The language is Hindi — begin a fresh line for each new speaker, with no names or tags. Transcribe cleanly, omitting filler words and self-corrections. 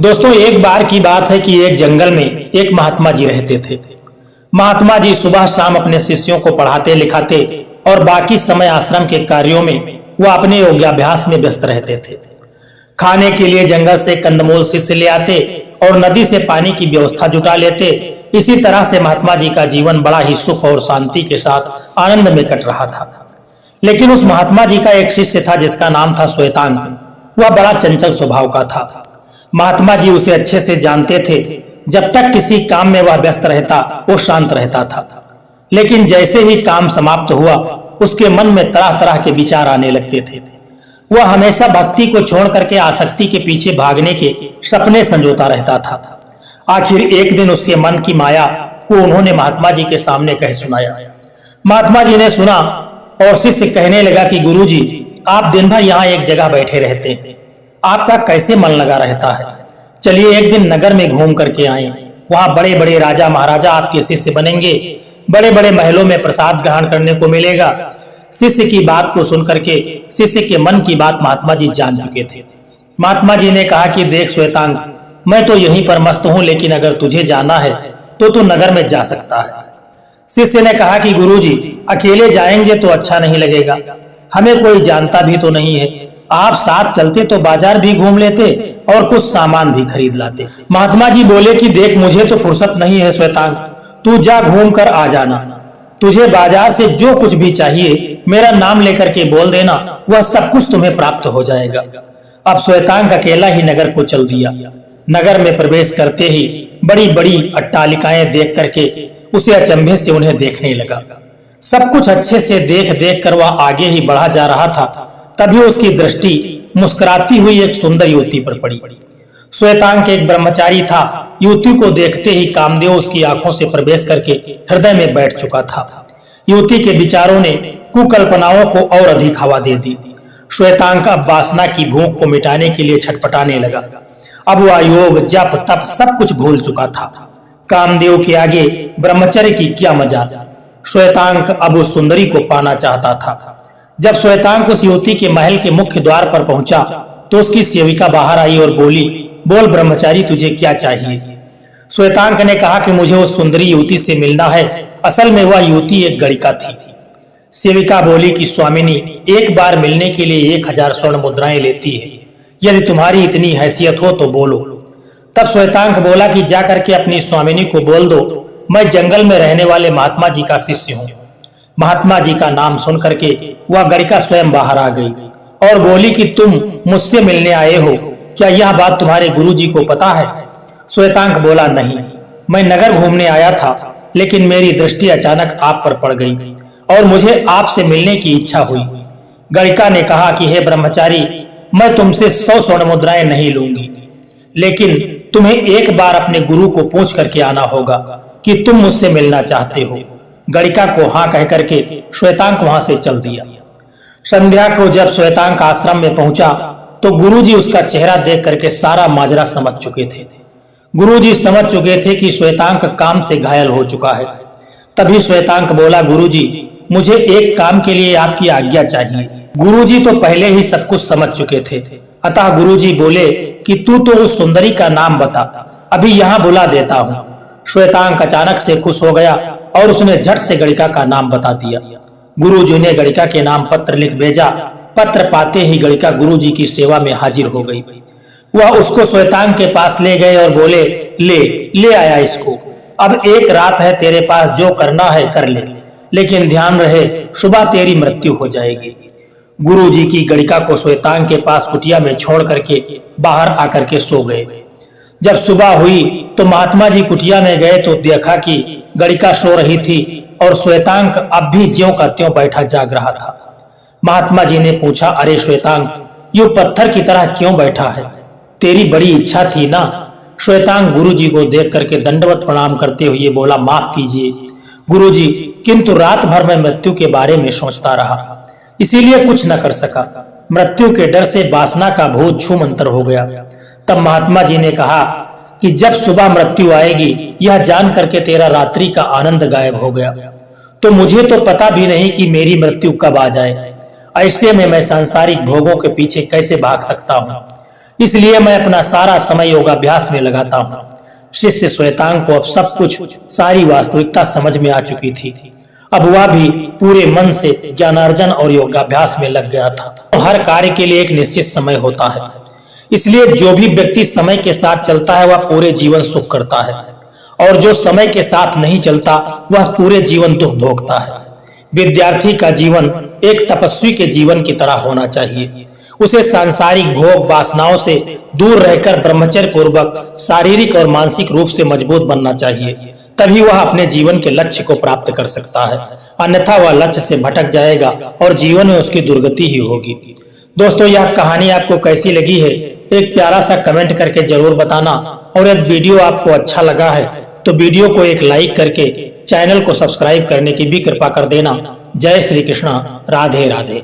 दोस्तों, एक बार की बात है कि एक जंगल में एक महात्मा जी रहते थे। महात्मा जी सुबह शाम अपने शिष्यों को पढ़ाते लिखाते और बाकी समय आश्रम के कार्यों में वह अपने योगाभ्यास में व्यस्त रहते थे। खाने के लिए जंगल से कंदमूल शिष्य ले आते और नदी से पानी की व्यवस्था जुटा लेते। इसी तरह से महात्मा जी का जीवन बड़ा ही सुख और शांति के साथ आनंद में कट रहा था। लेकिन उस महात्मा जी का एक शिष्य था जिसका नाम था श्वेतांग। वह बड़ा चंचल स्वभाव का था। महात्मा जी उसे अच्छे से जानते थे। जब तक किसी काम में वह व्यस्त रहता वो शांत रहता था, लेकिन जैसे ही काम समाप्त हुआ उसके मन में तरह तरह के विचार आने लगते थे। वह हमेशा भक्ति को छोड़ करके आसक्ति के पीछे भागने के सपने संजोता रहता था। आखिर एक दिन उसके मन की माया को उन्होंने महात्मा जी के सामने कह सुनाया। महात्मा जी ने सुना और शिष्य कहने लगा कि गुरुजी, आप दिन भर यहाँ एक जगह बैठे रहते हैं, आपका कैसे मन लगा रहता है। चलिए एक दिन नगर में घूम करके आए। वहाँ बड़े बड़े राजा महाराजा आपके शिष्य बनेंगे, बड़े बड़े महलों में प्रसाद ग्रहण करने को मिलेगा। शिष्य की बात को सुन करके शिष्य के मन की बात महात्मा जी जान चुके थे। महात्मा जी ने कहा कि देख श्वेतांग, मैं तो यहीं पर मस्त हूँ, लेकिन अगर तुझे जाना है तो तू नगर में जा सकता है। शिष्य ने कहा कि गुरुजी, अकेले जाएंगे तो अच्छा नहीं लगेगा, हमें कोई जानता भी तो नहीं है। आप साथ चलते तो बाजार भी घूम लेते और कुछ सामान भी खरीद लाते। महात्मा जी बोले कि देख, मुझे तो फुर्सत नहीं है श्वेतांग, तू जा घूम कर आ जाना। तुझे बाजार से जो कुछ भी चाहिए मेरा नाम लेकर के बोल देना, वह सब कुछ तुम्हें प्राप्त हो जाएगा। अब श्वेतांग अकेला ही नगर को चल दिया। नगर में प्रवेश करते ही बड़ी बड़ी अट्टालिकाएं देख करके उसे अचंभे से उन्हें देखने लगा। सब कुछ अच्छे से देख देख कर वह आगे ही बढ़ा जा रहा था। तभी उसकी दृष्टि मुस्कुराती हुई एक सुंदर युवती पर पड़ी। श्वेतांग एक ब्रह्मचारी था। युवती को देखते ही कामदेव उसकी आंखों से प्रवेश करके हृदय में बैठ चुका था। युवती के विचारों ने कुकल्पनाओं को और अधिक हवा दे दी। श्वेतांग अब वासना की भूख को मिटाने के लिए छटपटाने लगा। अब वह योग जप तप सब कुछ भूल चुका था। कामदेव के आगे ब्रह्मचर्य की क्या मजा। श्वेतांग अब उस सुंदरी को पाना चाहता था। जब श्वेतांग उस युवती के महल के मुख्य द्वार पर पहुंचा तो उसकी सेविका बाहर आई और बोली, बोल ब्रह्मचारी, तुझे क्या चाहिए। श्वेतांग ने कहा कि मुझे उस सुंदरी युवती से मिलना है। असल में वह युवती एक गणिका थी। सेविका बोली कि स्वामिनी एक बार मिलने के लिए 1000 स्वर्ण मुद्राएं लेती है। यदि तुम्हारी इतनी हैसियत हो तो बोलो। तब श्वेतांग बोला कि जा करके अपनी स्वामिनी को बोल दो, मैं जंगल में रहने वाले महात्मा जी का शिष्य हूँ। महात्मा जी का नाम सुन करके वह गणिका स्वयं बाहर आ गई और बोली कि तुम मुझसे मिलने आए हो, क्या यह बात तुम्हारे गुरुजी को पता है। श्वेतांग बोला, नहीं, मैं नगर घूमने आया था, लेकिन मेरी दृष्टि अचानक आप पर पड़ गई और मुझे आपसे मिलने की इच्छा हुई। गणिका ने कहा कि हे ब्रह्मचारी, मैं तुमसे 100 स्वर्ण मुद्राएं नहीं लूंगी, लेकिन तुम्हें एक बार अपने गुरु को पूछ करके आना होगा कि तुम मुझसे मिलना चाहते हो। गणिका को हाँ कह करके श्वेतांग वहां से चल दिया। संध्या को जब श्वेतांग आश्रम में पहुंचा तो गुरुजी उसका चेहरा देख करके सारा माजरा समझ चुके थे। गुरुजी समझ चुके थे कि श्वेतांग काम से घायल हो चुका है। तभी श्वेतांग बोला, गुरुजी, मुझे एक काम के लिए आपकी आज्ञा चाहिए। गुरुजी तो पहले ही सब कुछ समझ चुके थे। अतः गुरुजी बोले कि तू तो उस सुंदरी का नाम बता, अभी यहाँ बुला देता हूँ। श्वेतांग अचानक से खुश हो गया और उसने झट से गणिका का नाम बता दिया। गुरुजी ने गणिका के नाम पत्र लिख भेजा। पत्र पाते ही गणिका गुरुजी की सेवा में हाजिर हो गई। वह उसको श्वेतांग के पास ले गए और बोले, ले आया इसको। अब एक रात है तेरे पास, जो करना है कर ले, लेकिन ध्यान रहे सुबह तेरी मृत्यु हो जाएगी। गुरुजी की गणिका को श्वेतांग के पास कुटिया में छोड़ करके बाहर आकर के सो गए। जब सुबह हुई तो महात्मा जी कुटिया में गए तो देखा कि गणिका सो रही थी और श्वेतांग अब भी ज्यों का त्यों बैठा जाग रहा था। महात्मा जी ने पूछा, अरे श्वेतांग, यूं पत्थर की तरह क्यों बैठा है, तेरी बड़ी इच्छा थी ना। श्वेतांग गुरुजी को देख करके दंडवत प्रणाम करते हुए बोला, माफ कीजिए गुरुजी, किंतु रात भर मैं मृत्यु के बारे में सोचता रहा, इसीलिए कुछ न कर सका। मृत्यु के डर से वासना का भूत छूमंतर हो गया। तब महात्मा जी ने कहा कि जब सुबह मृत्यु आएगी, यह जान करके तेरा रात्रि का आनंद गायब हो गया, तो मुझे तो पता भी नहीं कि मेरी मृत्यु कब आ जाए। ऐसे में मैं सांसारिक भोगों के पीछे कैसे भाग सकता हूँ। इसलिए मैं अपना सारा समय योगाभ्यास में लगाता हूँ। शिष्य श्वेतांग को अब सब कुछ, सारी वास्तविकता समझ में आ चुकी थी। अब वह भी पूरे मन से ज्ञानार्जन और योगाभ्यास में लग गया था। तो हर कार्य के लिए एक निश्चित समय होता है, इसलिए जो भी व्यक्ति समय के साथ चलता है वह पूरे जीवन सुख करता है, और जो समय के साथ नहीं चलता वह पूरे जीवन दुख भोगता है। विद्यार्थी का जीवन एक तपस्वी के जीवन की तरह होना चाहिए। उसे सांसारिक भोग वासनाओं से दूर रहकर ब्रह्मचर्य पूर्वक शारीरिक और मानसिक रूप से मजबूत बनना चाहिए, तभी वह अपने जीवन के लक्ष्य को प्राप्त कर सकता है। अन्यथा वह लक्ष्य से भटक जाएगा और जीवन में उसकी दुर्गति ही होगी। दोस्तों, यह कहानी आपको कैसी लगी है एक प्यारा सा कमेंट करके जरूर बताना, और यदि वीडियो आपको अच्छा लगा है तो वीडियो को एक लाइक करके चैनल को सब्सक्राइब करने की भी कृपा कर देना। जय श्री कृष्ण, राधे राधे।